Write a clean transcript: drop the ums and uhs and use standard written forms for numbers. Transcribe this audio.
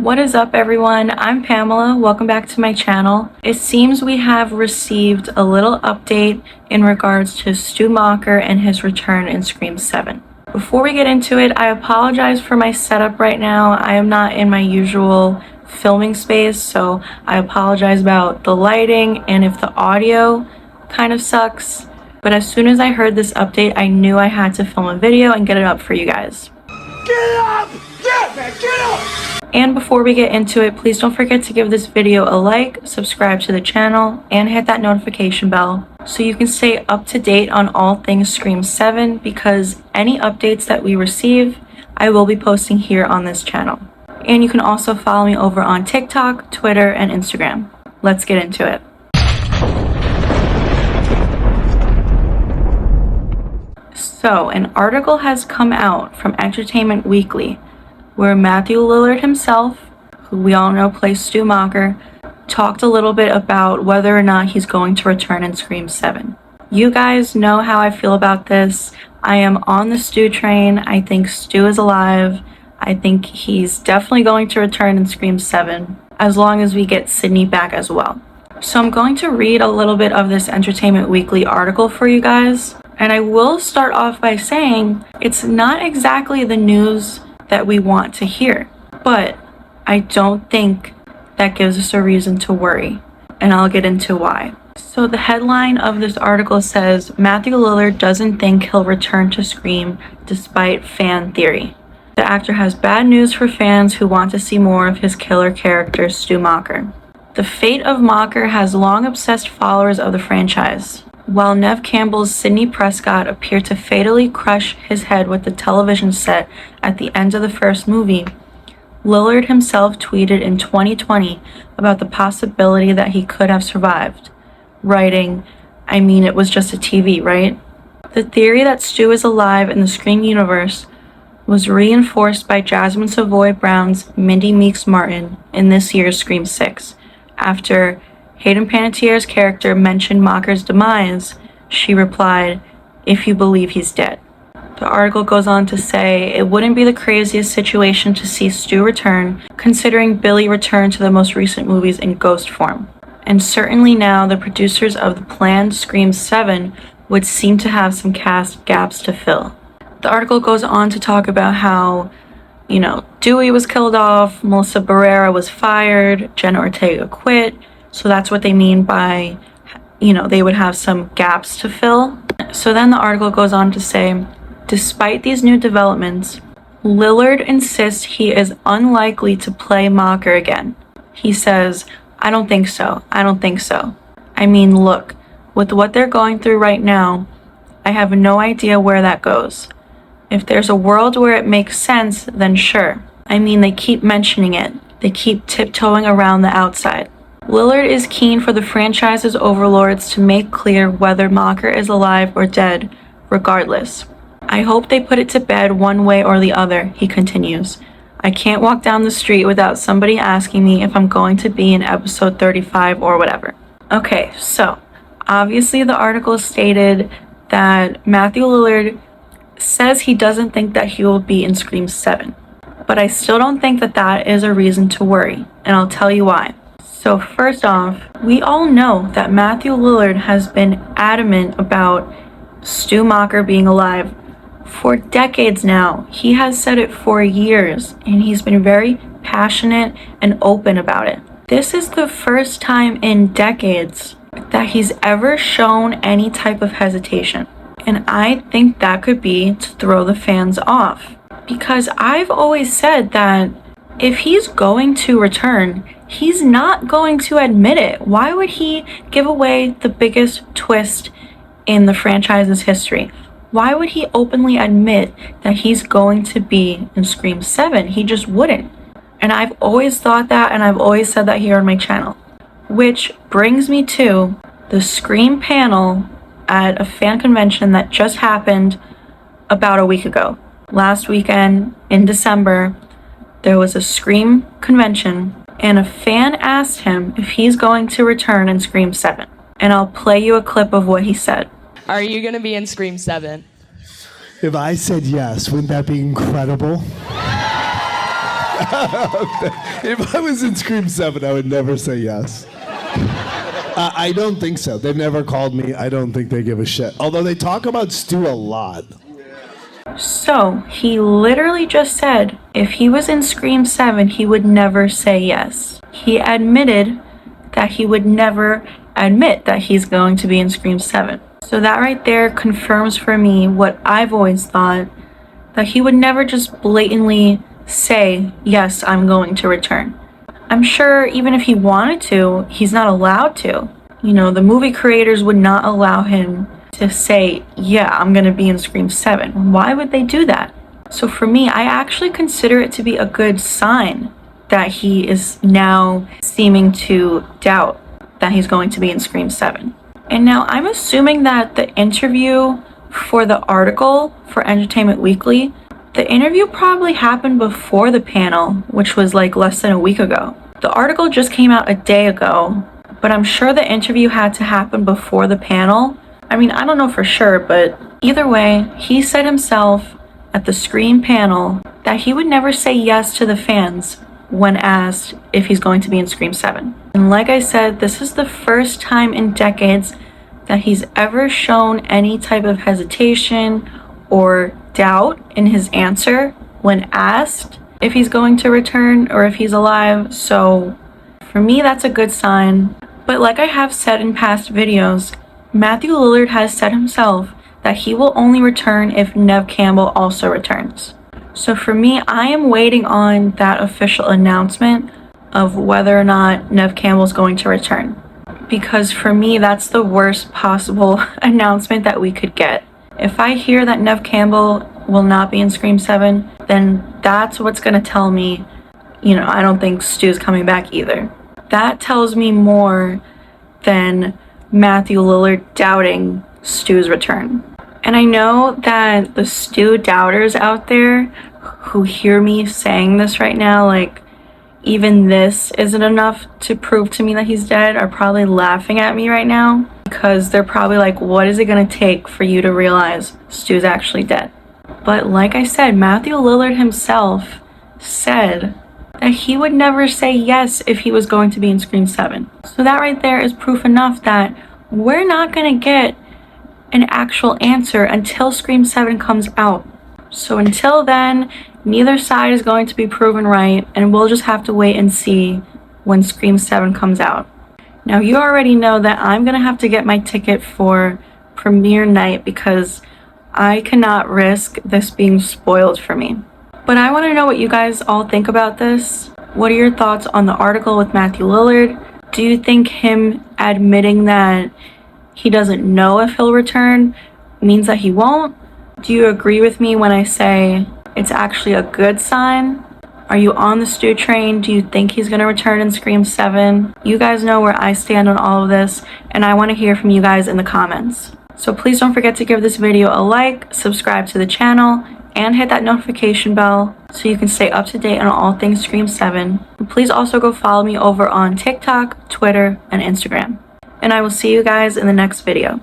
What is up, everyone? I'm Pamela. Welcome back to my channel. It seems we have received a little update in regards to Stu Macher and his return in Scream 7. Before we get into it, I apologize for my setup right now. I am not in my usual filming space, so I apologize about the lighting and if the audio kind of sucks. But as soon as I heard this update, I knew I had to film a video and get it up for you guys. Get up! Yeah, man, get up! And before we get into it, please don't forget to give this video a like, subscribe to the channel, and hit that notification bell so you can stay up to date on all things Scream 7, because any updates that we receive, I will be posting here on this channel. And you can also follow me over on TikTok, Twitter, and Instagram. Let's get into it. So, an article has come out from Entertainment Weekly where Matthew Lillard himself, who we all know plays Stu Macher, talked a little bit about whether or not he's going to return in Scream 7. You guys know how I feel about this. I am on the Stu train. I think Stu is alive. I think he's definitely going to return in Scream 7, as long as we get Sidney back as well. So I'm going to read a little bit of this Entertainment Weekly article for you guys. And I will start off by saying it's not exactly the news that we want to hear, but I don't think that gives us a reason to worry, and I'll get into why. So the headline of this article says, Matthew Lillard doesn't think he'll return to Scream despite fan theory. The actor has bad news for fans who want to see more of his killer character, Stu Macher. The fate of Macher has long obsessed followers of the franchise. While Neve Campbell's Sidney Prescott appeared to fatally crush his head with the television set at the end of the first movie, Lillard himself tweeted in 2020 about the possibility that he could have survived, writing, "I mean, it was just a TV, right?" The theory that Stu is alive in the Scream universe was reinforced by Jasmine Savoy Brown's Mindy Meeks Martin in this year's Scream 6, after Hayden Panettiere's character mentioned Macher's demise. She replied, "If you believe he's dead." The article goes on to say it wouldn't be the craziest situation to see Stu return, considering Billy returned to the most recent movies in ghost form. And certainly now the producers of the planned Scream 7 would seem to have some cast gaps to fill. The article goes on to talk about how, DEWEY was killed off, Melissa Barrera was fired, Jenna Ortega quit. So that's what they mean by, they would have some gaps to fill. So then the article goes on to say, despite these new developments, Lillard insists he is unlikely to play Macher again. He says, I don't think so. I mean, look, with what they're going through right now, I have no idea where that goes. If there's a world where it makes sense, then sure. I mean, they keep mentioning it. They keep tiptoeing around the outside. Lillard is keen for the franchise's overlords to make clear whether Macher is alive or dead, regardless. I hope they put it to bed one way or the other, he continues. I can't walk down the street without somebody asking me if I'm going to be in episode 35 or whatever. Okay, so obviously the article stated that Matthew Lillard says he doesn't think that he will be in Scream 7. But I still don't think that that is a reason to worry, and I'll tell you why. So first off, we all know that Matthew Lillard has been adamant about Stu Macher being alive for decades now. He has said it for years, and he's been very passionate and open about it. This is the first time in decades that he's ever shown any type of hesitation. And I think that could be to throw the fans off. Because I've always said that if he's going to return, he's not going to admit it. Why would he give away the biggest twist in the franchise's history? Why would he openly admit that he's going to be in Scream 7? He just wouldn't. And I've always thought that, and I've always said that here on my channel. Which brings me to the Scream panel at a fan convention that just happened about a week ago. Last weekend in December, there was a Scream convention, and a fan asked him if he's going to return in Scream 7. And I'll play you a clip of what he said. Are you going to be in Scream 7? If I said yes, wouldn't that be incredible? If I was in Scream 7, I would never say yes. I don't think so. They've never called me. I don't think they give a shit. Although they talk about Stu a lot. So, he literally just said if he was in Scream 7, he would never say yes. He admitted that he would never admit that he's going to be in Scream 7. So that right there confirms for me what I've always thought, that he would never just blatantly say, yes, I'm going to return. I'm sure even if he wanted to, he's not allowed to. You know, the movie creators would not allow him to say, yeah, I'm going to be in Scream 7. Why would they do that? So for me, I actually consider it to be a good sign that he is now seeming to doubt that he's going to be in Scream 7. And now I'm assuming that the interview for the article for Entertainment Weekly, the interview probably happened before the panel, which was like less than a week ago. The article just came out a day ago, but I'm sure the interview had to happen before the panel. I mean, I don't know for sure, but either way, he said himself at the Scream panel that he would never say yes to the fans when asked if he's going to be in Scream 7. And like I said, this is the first time in decades that he's ever shown any type of hesitation or doubt in his answer when asked if he's going to return or if he's alive. So for me, that's a good sign. But like I have said in past videos, Matthew Lillard has said himself that he will only return if Neve Campbell also returns. So for me, I am waiting on that official announcement of whether or not Neve Campbell is going to return. Because for me, that's the worst possible announcement that we could get. If I hear that Neve Campbell will not be in Scream 7, then that's what's going to tell me, you know, I don't think Stu's coming back either. That tells me more than Matthew Lillard doubting Stu's return. And I know that the Stu doubters out there who hear me saying this right now, like, even this isn't enough to prove to me that he's dead, are probably laughing at me right now because they're probably like, what is it going to take for you to realize Stu's actually dead? But like I said, Matthew Lillard himself said that he would never say yes if he was going to be in Scream 7. So that right there is proof enough that we're not going to get an actual answer until Scream 7 comes out. So until then, neither side is going to be proven right, and we'll just have to wait and see when Scream 7 comes out. Now, you already know that I'm going to have to get my ticket for premiere night because I cannot risk this being spoiled for me. But I want to know what you guys all think about this. What are your thoughts on the article with Matthew Lillard? Do you think him admitting that he doesn't know if he'll return means that he won't? Do you agree with me when I say it's actually a good sign? Are you on the Stu train? Do you think he's going to return in Scream 7? You guys know where I stand on all of this, and I want to hear from you guys in the comments. So please don't forget to give this video a like, subscribe to the channel, and hit that notification bell so you can stay up to date on all things Scream 7. And please also go follow me over on TikTok, Twitter, and Instagram. And I will see you guys in the next video.